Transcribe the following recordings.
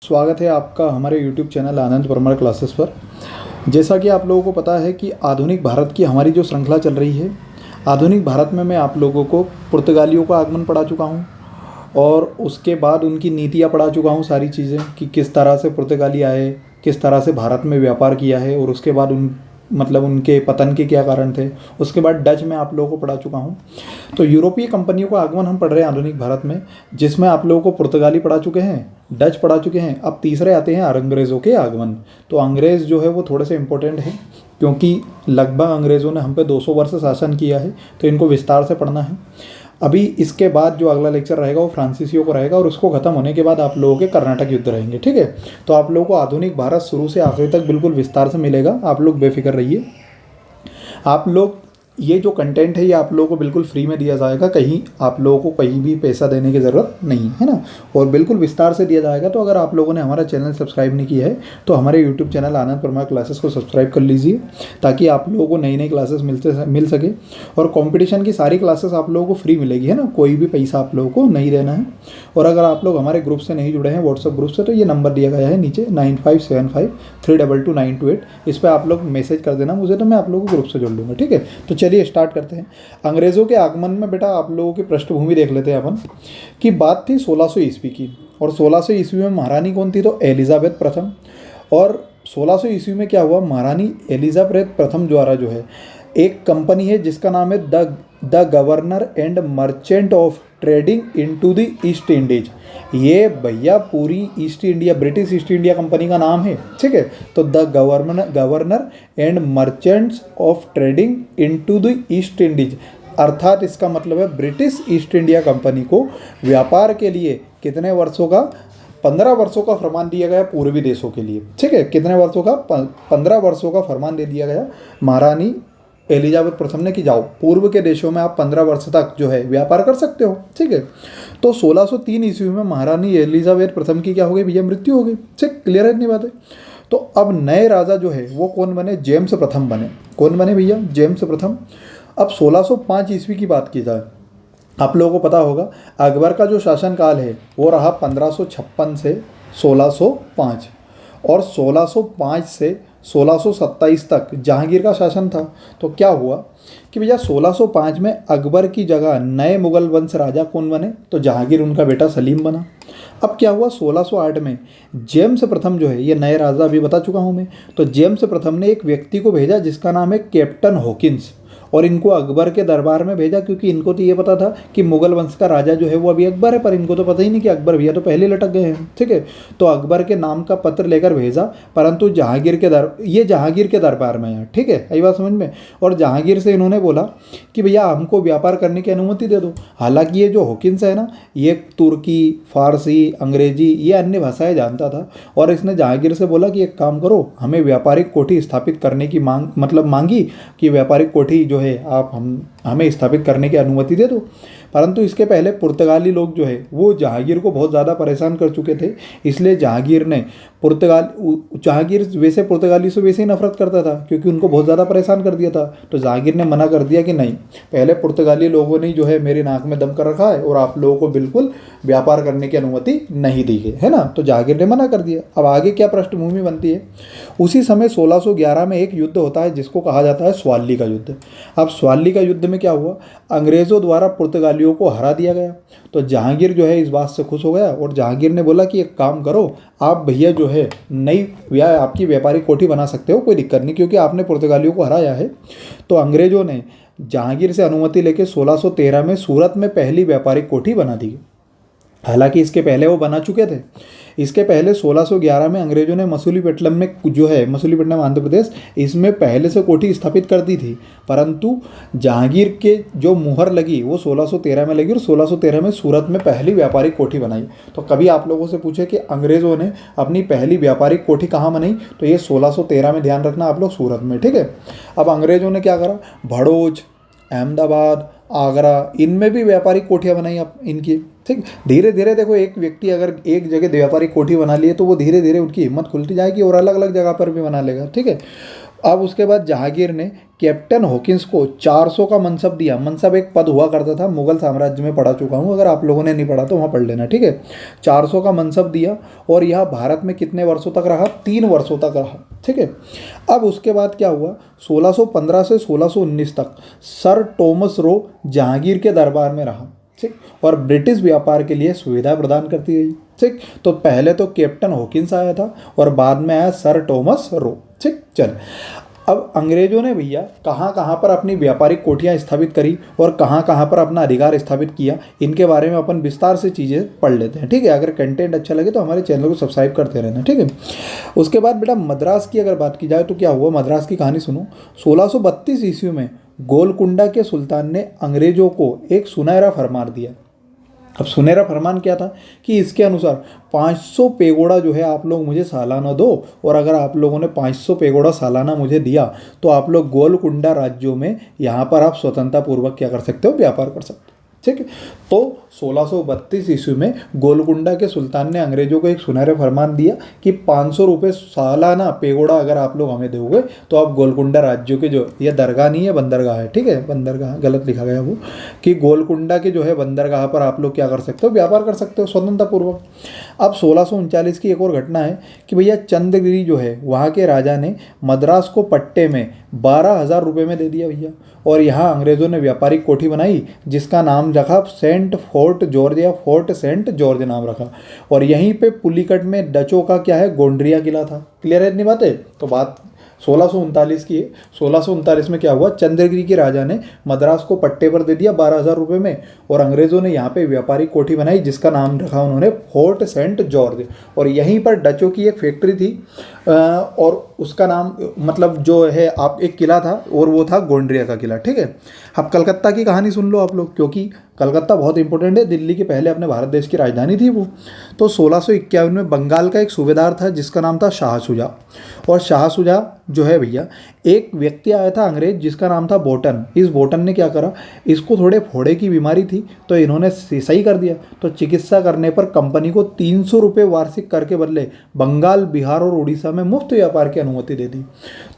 स्वागत है आपका हमारे YouTube चैनल आनंद परमार क्लासेस पर। जैसा कि आप लोगों को पता है कि आधुनिक भारत की हमारी जो श्रृंखला चल रही है, आधुनिक भारत में मैं आप लोगों को पुर्तगालियों का आगमन पढ़ा चुका हूं और उसके बाद उनकी नीतियां पढ़ा चुका हूं, सारी चीज़ें कि किस तरह से पुर्तगाली आए, किस तरह से भारत में व्यापार किया है और उसके बाद उनके पतन के क्या कारण थे। उसके बाद डच में आप लोगों को पढ़ा चुका हूँ। तो यूरोपीय कंपनियों का आगमन हम पढ़ रहे हैं आधुनिक भारत में, जिसमें आप लोगों को पुर्तगाली पढ़ा चुके हैं, डच पढ़ा चुके हैं। अब तीसरे आते हैं अंग्रेज़ों के आगमन। तो अंग्रेज़ जो है वो थोड़े से इंपॉर्टेंट है क्योंकि लगभग अंग्रेज़ों ने हम पे 200 वर्ष शासन किया है, तो इनको विस्तार से पढ़ना है। अभी इसके बाद जो अगला लेक्चर रहेगा वो फ्रांसीसियों को रहेगा और उसको ख़त्म होने के बाद आप लोगों के कर्नाटक युद्ध रहेंगे। ठीक है, तो आप लोगों को आधुनिक भारत शुरू से आखिरी तक बिल्कुल विस्तार से मिलेगा। आप लोग बेफिक्र रहिए। आप लोग ये जो कंटेंट है ये आप लोगों को बिल्कुल फ्री में दिया जाएगा, कहीं आप लोगों को कहीं भी पैसा देने की ज़रूरत नहीं है ना, और बिल्कुल विस्तार से दिया जाएगा। तो अगर आप लोगों ने हमारा चैनल सब्सक्राइब नहीं किया है तो हमारे यूट्यूब चैनल आनंद परमार क्लासेस को सब्सक्राइब कर लीजिए ताकि आप लोगों को नई नई क्लासेस मिल सके। और कॉम्पिटिशन की सारी क्लासेस आप लोगों को फ्री मिलेगी, है ना, कोई भी पैसा आप लोगों को नहीं देना है। और अगर आप लोग हमारे ग्रुप से नहीं जुड़े हैं, व्हाट्सअप ग्रुप से, तो ये नंबर दिया गया है नीचे 9575322928, इस पर आप लोग मैसेज कर देना मुझे, तो मैं आप लोगों को ग्रुप से जोड़ लूँगा। ठीक है, तो चलिए स्टार्ट करते हैं। अंग्रेज़ों के आगमन में बेटा आप लोगों की पृष्ठभूमि देख लेते हैं अपन कि बात थी 1600 ईस्वी की, और 1600 ईस्वी में महारानी कौन थी, तो एलिजाबेथ प्रथम। और 1600 ईस्वी में क्या हुआ, महारानी एलिजाबेथ प्रथम द्वारा जो है एक कंपनी है जिसका नाम है the governor and merchant of trading into the east Indies. ये भैया पूरी east India, British east India company का नाम है। ठीक है, तो the governor and merchants of trading into the east Indies, अर्थात इसका मतलब है ब्रिटिश ईस्ट इंडिया कंपनी को व्यापार के लिए कितने वर्षों का, 15 वर्षों का फरमान दिया गया पूर्वी देशों के लिए। ठीक है, कितने वर्षों का, 15 वर्षों का फरमान दे दिया गया महारानी एलिजाबेथ प्रथम ने कि जाओ पूर्व के देशों में आप 15 वर्ष तक जो है व्यापार कर सकते हो। ठीक है, तो 1603 ईस्वी में महारानी एलिजाबेथ प्रथम की क्या हो गई भैया, मृत्यु हो गई। ठीक, क्लियर है इतनी बात है। तो अब नए राजा जो है वो कौन बने, जेम्स प्रथम बने। कौन बने भैया, जेम्स प्रथम। अब 1605 ईस्वी की बात की जाए, आप लोगों को पता होगा अकबर का जो शासनकाल है वो रहा 1556 से 1605, और 1605 से 1627 तक जहांगीर का शासन था। तो क्या हुआ कि भैया 1605 में अकबर की जगह नए मुगल वंश राजा कौन बने, तो जहांगीर उनका बेटा सलीम बना। अब क्या हुआ, 1608 में जेम्स प्रथम जो है, ये नए राजा अभी बता चुका हूँ मैं, तो जेम्स प्रथम ने एक व्यक्ति को भेजा जिसका नाम है कैप्टन हॉकिंस, और इनको अकबर के दरबार में भेजा क्योंकि इनको तो ये पता था कि मुगल वंश का राजा जो है वो अभी अकबर है, पर इनको तो पता ही नहीं कि अकबर भैया तो पहले लटक गए हैं। ठीक है, तो अकबर के नाम का पत्र लेकर भेजा, परंतु ये जहांगीर के दरबार में है। ठीक है, यही बात समझ में। और जहांगीर से इन्होंने बोला कि भैया हमको व्यापार करने की अनुमति दे दो। हालांकि ये जो हॉकिंस है ना, ये तुर्की, फारसी, अंग्रेजी, ये अन्य भाषाएं जानता था, और इसने जहांगीर से बोला कि एक काम करो, हमें व्यापारिक कोठी स्थापित करने की मांगी कि व्यापारिक कोठी जो है आप हमें स्थापित करने की अनुमति दे दो। परंतु इसके पहले पुर्तगाली लोग जो है वो जहांगीर को बहुत ज़्यादा परेशान कर चुके थे, इसलिए जहांगीर वैसे पुर्तगाली से वैसे ही नफरत करता था क्योंकि उनको बहुत ज़्यादा परेशान कर दिया था। तो जहांगीर ने मना कर दिया कि नहीं, पहले पुर्तगाली लोगों ने जो है मेरे नाक में दम कर रखा है और आप लोगों को बिल्कुल व्यापार करने की अनुमति नहीं दी गई है ना। तो जहांगीर ने मना कर दिया। अब आगे क्या पृष्ठभूमि बनती है, उसी समय 1611 में एक युद्ध होता है जिसको कहा जाता है स्वाली का युद्ध। अब स्वाली का युद्ध में क्या हुआ, अंग्रेज़ों द्वारा पुर्तगालियों को हरा दिया गया। तो जहांगीर जो है इस बात से खुश हो गया और जहांगीर ने बोला कि एक काम करो, आप भैया जो है आपकी व्यापारिक कोठी बना सकते हो, कोई दिक्कत नहीं, क्योंकि आपने पुर्तगालियों को हराया है। तो अंग्रेज़ों ने जहांगीर से अनुमति लेकर 1613 में सूरत में पहली व्यापारिक कोठी बना दी। हालांकि इसके पहले वो बना चुके थे। इसके पहले 1611 में अंग्रेज़ों ने मसूलीपट्टनम में जो है, मसूलीपट्टनम आंध्र प्रदेश, इसमें पहले से कोठी स्थापित कर दी थी, परंतु जहांगीर के जो मुहर लगी वो 1613 में लगी और 1613 में सूरत में पहली व्यापारिक कोठी बनाई। तो कभी आप लोगों से पूछे कि अंग्रेज़ों ने अपनी पहली व्यापारिक कोठी कहाँ बनाई, तो ये 1613 में, ध्यान रखना आप लोग, सूरत में। ठीक है, अब अंग्रेज़ों ने क्या करा, भड़ोच, अहमदाबाद, आगरा, इनमें भी व्यापारिक कोठियाँ बनाई आप इनकी। ठीक, धीरे धीरे देखो, एक व्यक्ति अगर एक जगह व्यापारिक कोठी बना लिए तो वो धीरे धीरे उनकी हिम्मत खुलती जाएगी और अलग अलग जगह पर भी बना लेगा। ठीक है, अब उसके बाद जहांगीर ने कैप्टन हॉकिंस को 400 का मनसब दिया। मनसब एक पद हुआ करता था, मुगल साम्राज्य में पढ़ा चुका हूँ, अगर आप लोगों ने नहीं पढ़ा तो वहाँ पढ़ लेना, ठीक है। 400 का मनसब दिया और यह भारत में कितने वर्षों तक रहा? 3 वर्षों तक रहा, ठीक है। अब उसके बाद क्या हुआ? 1615 से 1619 तक सर टॉमस रो जहांगीर के दरबार में रहा, ठीक, और ब्रिटिश व्यापार के लिए सुविधा प्रदान करती गई, ठीक। तो पहले तो कैप्टन हॉकिंस आया था और बाद में आया सर टॉमस रो, ठीक। चल, अब अंग्रेजों ने भैया कहाँ कहाँ पर अपनी व्यापारिक कोठियाँ स्थापित करी और कहाँ कहाँ पर अपना अधिकार स्थापित किया, इनके बारे में अपन विस्तार से चीज़ें पढ़ लेते हैं, ठीक है। अगर कंटेंट अच्छा लगे तो हमारे चैनल को सब्सक्राइब करते रहना, ठीक है। उसके बाद बेटा मद्रास की अगर बात की जाए तो क्या हुआ? मद्रास की कहानी सुनो। 1632 ईस्वी में गोलकुंडा के सुल्तान ने अंग्रेजों को एक सुनहरा फरमान दिया। अब सुनहरा फरमान क्या था कि इसके अनुसार 500 पेगोड़ा जो है आप लोग मुझे सालाना दो, और अगर आप लोगों ने 500 पेगोड़ा सालाना मुझे दिया तो आप लोग गोलकुंडा राज्यों में यहाँ पर आप स्वतंत्रता पूर्वक क्या कर सकते हो? व्यापार कर सकते हो, ठीक है। तो 1632 ईस्वी में गोलकुंडा के सुल्तान ने अंग्रेजों को एक सुनहरा फरमान दिया कि 500 रुपये सालाना पेगोड़ा अगर आप लोग हमें दोगे तो आप गोलकुंडा राज्यों के जो, ये दरगाह नहीं है बंदरगाह है, ठीक है, बंदरगाह गलत लिखा गया वो, कि गोलकुंडा के जो है बंदरगाह पर आप लोग क्या कर सकते हो? व्यापार कर सकते हो स्वतंत्रता पूर्वक। अब 1639 की एक और घटना है कि भैया चंद्रगिरी जो है वहाँ के राजा ने मद्रास को पट्टे में 12,000 रुपये में दे दिया भैया, और यहाँ अंग्रेज़ों ने व्यापारिक कोठी बनाई जिसका नाम रखा सेंट फोर्ट जॉर्ज या फोर्ट सेंट जॉर्ज नाम रखा, और यहीं पे पुलिकट में डचों का क्या है? गोंड्रिया किला था। क्लियर है इतनी बातें? तो बात 1639 की है। 1639 में क्या हुआ? चंद्रगिरी के राजा ने मद्रास को पट्टे पर दे दिया 12,000 रुपये में, और अंग्रेज़ों ने यहाँ पे व्यापारिक कोठी बनाई जिसका नाम रखा उन्होंने फोर्ट सेंट जॉर्ज, और यहीं पर डचों की एक फैक्ट्री थी और उसका नाम मतलब जो है आप एक किला था और वो था गोंड्रिया का किला, ठीक है। अब कलकत्ता की कहानी सुन लो आप लोग, क्योंकि कलकत्ता बहुत इंपॉर्टेंट है, दिल्ली के पहले अपने भारत देश की राजधानी थी वो। तो 1651 में बंगाल का एक सूबेदार था जिसका नाम था शाह शुजा, और शाह शुजा जो है भैया एक व्यक्ति आया था अंग्रेज जिसका नाम था बोटन। इस बोटन ने क्या करा? इसको थोड़े फोड़े की बीमारी थी तो इन्होंने सही कर दिया। तो चिकित्सा करने पर कंपनी को 300 रुपये वार्षिक कर के बदले बंगाल, बिहार और उड़ीसा में मुफ्त व्यापार की अनुमति दे दी।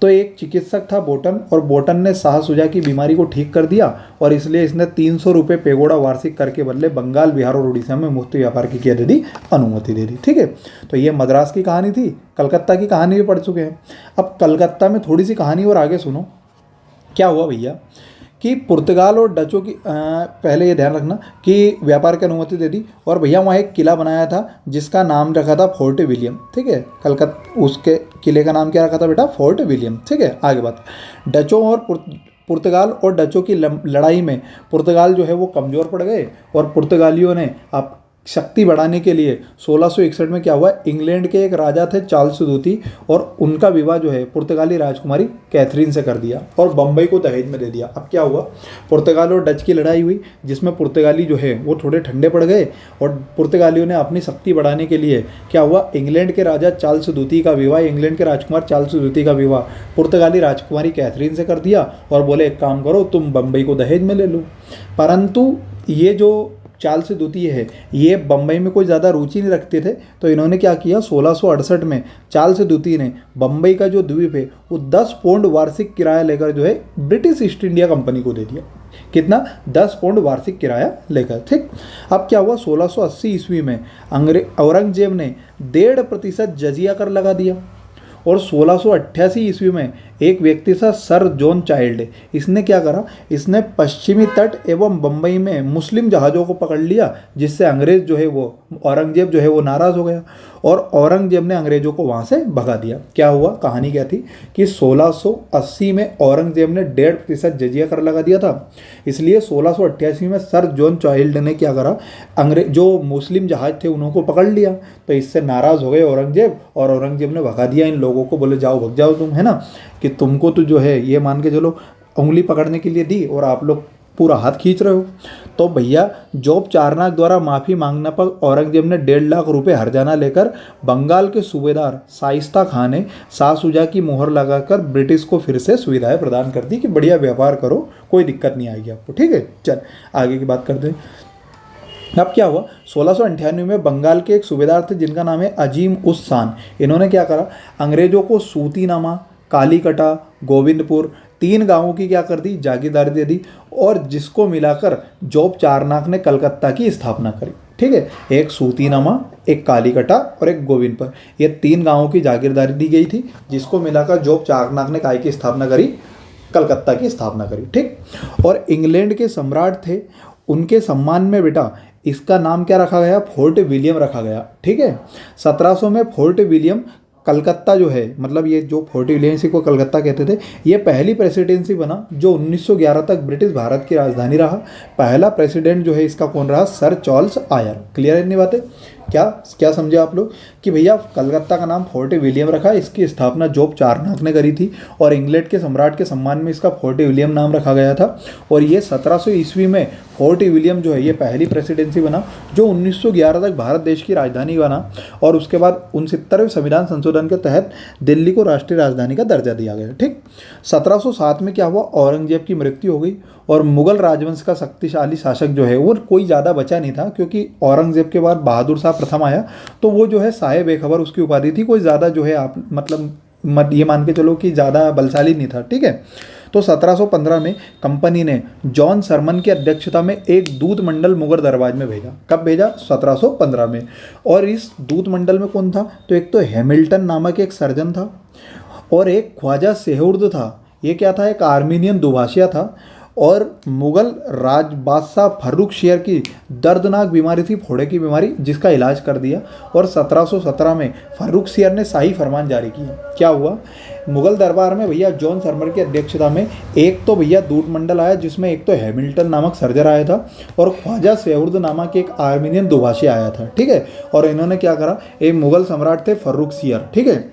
तो एक चिकित्सक था बोटन, और बोटन ने शाह शुजा की बीमारी को ठीक कर दिया, और इसलिए इसने 300 रुपये पेगोड़ा वार्षिक कर के बदले बंगाल, बिहार और उड़ीसा में मुफ्त व्यापार की क्या दे दी? अनुमति दे दी, ठीक है। तो ये मद्रास की कहानी थी। कलकत्ता की कहानी भी पढ़ चुके हैं। अब कलकत्ता में थोड़ी सी कहानी और आगे सुनो। क्या हुआ भैया कि पुर्तगाल और डचों की पहले ये ध्यान रखना कि व्यापार की अनुमति दे दी, और भैया वहाँ एक किला बनाया था जिसका नाम रखा था फोर्ट विलियम, ठीक है। कलकत्ता उसके किले का नाम क्या रखा था बेटा? फोर्ट विलियम, ठीक है। आगे बात, डचों और पुर्तगाल और डचों की लड़ाई में पुर्तगाल जो है वो कमज़ोर पड़ गए, और पुर्तगालियों ने आप शक्ति बढ़ाने के लिए 1661 में क्या हुआ? इंग्लैंड के एक राजा थे चार्ल्स दूती, और उनका विवाह जो है पुर्तगाली राजकुमारी कैथरीन से कर दिया और बम्बई को दहेज में दे दिया। अब क्या हुआ? पुर्तगाल और डच की लड़ाई हुई जिसमें पुर्तगाली जो है वो थोड़े ठंडे पड़ गए, और पुर्तगालियों ने अपनी शक्ति बढ़ाने के लिए क्या हुआ? इंग्लैंड के राजा चार्ल्स दूती का विवाह, इंग्लैंड के राजकुमार चार्ल्स दूती का विवाह पुर्तगाली राजकुमारी कैथरीन से कर दिया, और बोले एक काम करो तुम बम्बई को दहेज में ले लो। परंतु ये जो चार्ल्स द्वितीय है ये बम्बई में कोई ज़्यादा रुचि नहीं रखते थे, तो इन्होंने क्या किया? 1668 में चार्ल्स द्वितीय ने बम्बई का जो द्वीप है वो 10 पौंड वार्षिक किराया लेकर जो है ब्रिटिश ईस्ट इंडिया कंपनी को दे दिया। कितना? 10 पौंड वार्षिक किराया लेकर, ठीक। अब क्या हुआ? 1680 ईस्वी में औरंगजेब ने 1.5% जजिया कर लगा दिया, और 1688 ईस्वी में एक व्यक्ति था सर जॉन चाइल्ड, इसने क्या करा? इसने पश्चिमी तट एवं बम्बई में मुस्लिम जहाज़ों को पकड़ लिया, जिससे अंग्रेज़ जो है वो औरंगजेब जो है वो नाराज़ हो गया, और औरंगजेब ने अंग्रेज़ों को वहाँ से भगा दिया। क्या हुआ? कहानी क्या थी कि 1680 में औरंगजेब ने 1.5% जजिया कर लगा दिया था, इसलिए 1688 में सर जॉन चाइल्ड ने क्या करा? अंग्रेज जो मुस्लिम जहाज़ थे उन्हों को पकड़ लिया, तो इससे नाराज़ हो गए औरंगजेब, और औरंगजेब ने भगा दिया इन लोगों को, बोले जाओ भग जाओ तुम, है ना, कि तुमको तो जो है ये मान के चलो उंगली पकड़ने के लिए दी और आप लोग पूरा हाथ खींच रहे हो। तो भैया जॉब चारनाक द्वारा माफ़ी मांगने पर औरंगजेब ने 1.5 लाख रुपए हर्जाना लेकर बंगाल के सूबेदार शाइस्ता खान ने शाह शुजा की मोहर लगाकर ब्रिटिश को फिर से सुविधाएं प्रदान कर दी कि बढ़िया व्यापार करो, कोई दिक्कत नहीं आएगी आपको, ठीक है। चल आगे की बात करते हैं। अब क्या हुआ? 1698 में बंगाल के एक सूबेदार थे जिनका नाम है अजीम उस शान। इन्होंने क्या करा? अंग्रेजों को सूतीनामा, कालीकटा, गोविंदपुर, 3 गांवों की क्या कर दी, जागीरदारी दे दी, और जिसको मिलाकर जॉब चारनाक ने कलकत्ता की स्थापना करी। ठीक है, एक सूतीनामा, एक कालीकटा और एक गोविंदपुर, ये 3 गांवों की जागीरदारी दी गई थी, जिसको मिलाकर जॉब चारनाक ने काय की स्थापना करी, कलकत्ता की स्थापना करी। ठीक, और इंग्लैंड के सम्राट थे, उनके सम्मान में बेटा इसका नाम क्या रखा गया, फोर्ट विलियम रखा गया। ठीक है, 1700 में फोर्ट विलियम कलकत्ता जो है, मतलब ये जो फोर्ट विलियम को कलकत्ता कहते थे, ये पहली प्रेसिडेंसी बना जो 1911 तक ब्रिटिश भारत की राजधानी रहा। पहला प्रेसिडेंट जो है इसका कौन रहा, सर चार्ल्स आयर। क्लियर है इतनी बातें? क्या क्या समझे आप लोग कि भैया कलकत्ता का नाम फोर्ट विलियम रखा, इसकी स्थापना जॉब चारनाक ने करी थी, और इंग्लैंड के सम्राट के सम्मान में इसका फोर्ट विलियम नाम रखा गया था। और ये 1700 ईस्वी में फोर्ट विलियम जो है ये पहली प्रेसिडेंसी बना जो 1911 तक भारत देश की राजधानी बना, और उसके बाद 69वें संविधान संशोधन के तहत दिल्ली को राष्ट्रीय राजधानी का दर्जा दिया गया। ठीक, 1707 में क्या हुआ, औरंगजेब की मृत्यु हो गई, और मुगल राजवंश का शक्तिशाली शासक जो है वो कोई ज़्यादा बचा नहीं था, क्योंकि औरंगजेब के बाद बहादुर शाह प्रथम आया, तो वो जो है साये बेखबर उसकी उपाधि थी, कोई ज़्यादा जो है आप मतलब ये मान के चलो कि ज़्यादा बलशाली नहीं था। ठीक है, तो 1715 में कंपनी ने जॉन सरमन की अध्यक्षता में एक दूत मंडल मुगल दरबार में भेजा। कब भेजा? 1715 में। और इस दूत मंडल में कौन था, तो एक तो हैमिल्टन नामक एक सर्जन था, और एक ख्वाजा सेहुर्द था। ये क्या था, एक आर्मीनियन दुभाषिया था, और मुगल राज बादशाह फर्रुखशियर की दर्दनाक बीमारी थी, फोड़े की बीमारी, जिसका इलाज कर दिया। और 1717 में फर्रुखशियर ने शाही फरमान जारी किया। क्या हुआ, मुगल दरबार में भैया जॉन सरमन की अध्यक्षता में एक तो भैया दूत मंडल आया, जिसमें एक तो हैमिल्टन नामक सर्जर आया था, और ख्वाजा सेहुर्द नामक एक आर्मीनियन दुभाषी आया था। ठीक है, और इन्होंने क्या करा, एक मुगल सम्राट थे फर्रुखशियर, ठीक है,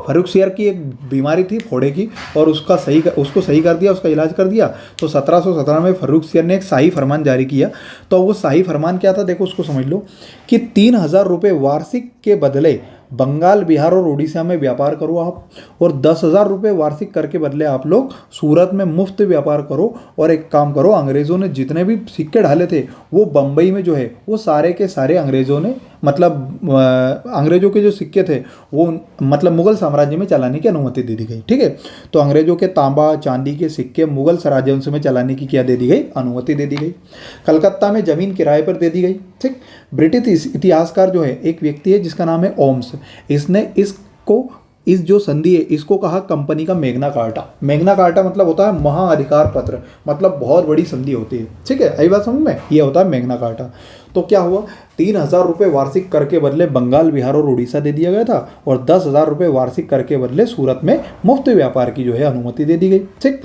फर्रुखशियर की एक बीमारी थी फोड़े की, और उसको सही कर दिया, उसका इलाज कर दिया। तो 1717 में फर्रुखशियर ने एक शाही फरमान जारी किया। तो वो शाही फरमान क्या था, देखो उसको समझ लो कि 3000 रुपये वार्षिक के बदले बंगाल, बिहार और उड़ीसा में व्यापार करो आप, और 10,000 रुपये वार्षिक कर के बदले आप लोग सूरत में मुफ्त व्यापार करो। और एक काम करो, अंग्रेज़ों ने जितने भी सिक्के ढाले थे वो बम्बई में जो है वो सारे के सारे अंग्रेज़ों ने, मतलब अंग्रेज़ों के जो सिक्के थे वो मतलब मुगल साम्राज्य में चलाने की अनुमति दे दी गई। ठीक है, तो अंग्रेज़ों के तांबा चांदी के सिक्के मुगल राजवंश में चलाने की क्या दे दी गई, अनुमति दे दी गई। कलकत्ता में ज़मीन किराए पर दे दी गई। ठीक, ब्रिटिश इतिहासकार जो है एक व्यक्ति है जिसका नाम है ओम्स, इसने इस जो संधि है इसको कहा कंपनी का मैग्ना कार्टा। मैग्ना कार्टा मतलब होता है महाअधिकार पत्र, मतलब बहुत बड़ी संधि होती है। ठीक है, आई बात समझ में, ये होता है मैग्ना कार्टा। तो क्या हुआ, 3000 रुपये वार्षिक कर के बदले बंगाल, बिहार और उड़ीसा दे दिया गया था, और 10,000 रुपये वार्षिक कर के बदले सूरत में मुफ्त व्यापार की जो है अनुमति दे दी गई। ठीक,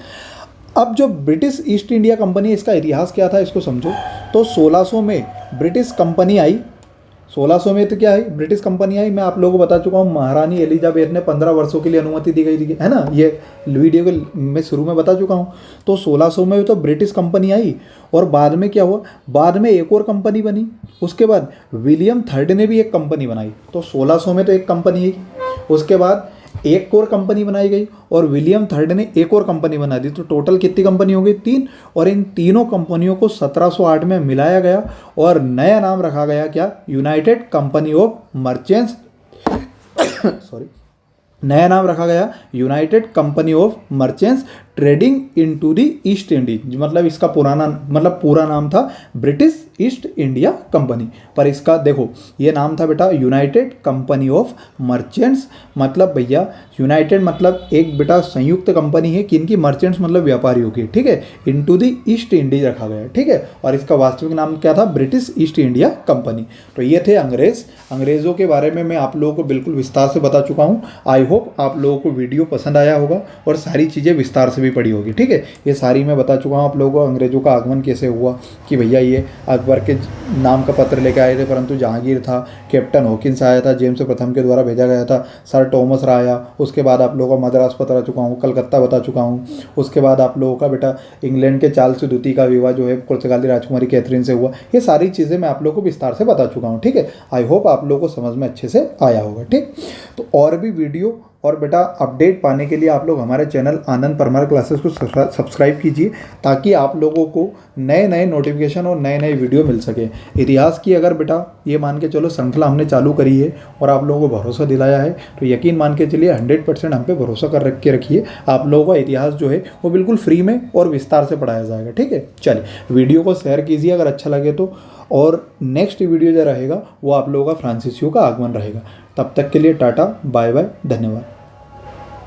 अब जो ब्रिटिश ईस्ट इंडिया कंपनी, इसका इतिहास क्या था इसको समझो। तो 1600 में ब्रिटिश कंपनी आई। 1600 में तो क्या है, ब्रिटिश कंपनी आई। मैं आप लोगों को बता चुका हूँ, महारानी एलिजाबेथ ने 15 वर्षों के लिए अनुमति दी गई थी, है ना, ये वीडियो के मैं शुरू में बता चुका हूँ। तो 1600 में तो ब्रिटिश कंपनी आई, और बाद में क्या हुआ, बाद में एक और कंपनी बनी। उसके बाद विलियम थर्ड ने भी एक कंपनी बनाई। तो 1600 में तो एक कंपनी आई, उसके बाद एक और कंपनी बनाई गई, और विलियम थर्ड ने एक और कंपनी बना दी। तो टोटल कितनी कंपनी हो गई, 3। और इन तीनों कंपनियों को 1708 में मिलाया गया, और नया नाम रखा गया क्या, United company of merchants sorry, नया नाम रखा गया United company of merchants trading into the east Indies. मतलब इसका पुराना मतलब पूरा नाम था ब्रिटिश ईस्ट इंडिया कंपनी, पर इसका देखो ये नाम था बेटा यूनाइटेड कंपनी ऑफ मर्चेंट्स। मतलब भैया यूनाइटेड मतलब एक बेटा संयुक्त कंपनी है, किनकी, मर्चेंट्स मतलब व्यापारियों की। ठीक है, इनटू द ईस्ट इंडीज रखा गया। ठीक है, और इसका वास्तविक नाम क्या था, ब्रिटिश ईस्ट इंडिया कंपनी। तो ये थे अंग्रेज़ों के बारे में मैं आप लोगों को बिल्कुल विस्तार से बता चुका हूँ। आई होप आप लोगों को वीडियो पसंद आया होगा, और सारी चीज़ें विस्तार से भी पड़ी होगी। ठीक है, ये सारी मैं बता चुका हूँ आप लोगों को। अंग्रेज़ों का आगमन कैसे हुआ, कि भैया ये अकबर के नाम का पत्र लेकर आए थे, परंतु जहांगीर था, कैप्टन हॉकिंस आया था, जेम्स प्रथम के द्वारा भेजा गया था, सर टॉमस रा आया। उसके बाद आप लोगों का मद्रास बता चुका हूँ, कलकत्ता बता चुका हूँ। उसके बाद आप लोगों का बेटा इंग्लैंड के चार्ल्स द्वितीय का विवाह जो है पुर्तगाली राजकुमारी कैथरीन से हुआ। ये सारी चीज़ें मैं आप लोगों को विस्तार से बता चुका हूँ। ठीक है, आई होप आप लोगों को समझ में अच्छे से आया होगा। ठीक, तो और भी वीडियो और बेटा अपडेट पाने के लिए आप लोग हमारे चैनल आनंद परमार क्लासेस को सब्सक्राइब कीजिए, ताकि आप लोगों को नए नए नोटिफिकेशन और नए नए वीडियो मिल सके। इतिहास की अगर बेटा ये मान के चलो श्रृंखला हमने चालू करी है और आप लोगों को भरोसा दिलाया है, तो यकीन मान के चलिए 100% हम पे भरोसा कर रख के रखिए। आप लोगों का इतिहास जो है वो बिल्कुल फ्री में और विस्तार से पढ़ाया जाएगा। ठीक है, चलिए वीडियो को शेयर कीजिए अगर अच्छा लगे तो। और नेक्स्ट वीडियो जो रहेगा वो आप लोगों का फ्रांसिसियो का आगमन रहेगा। तब तक के लिए टाटा बाय बाय, धन्यवाद।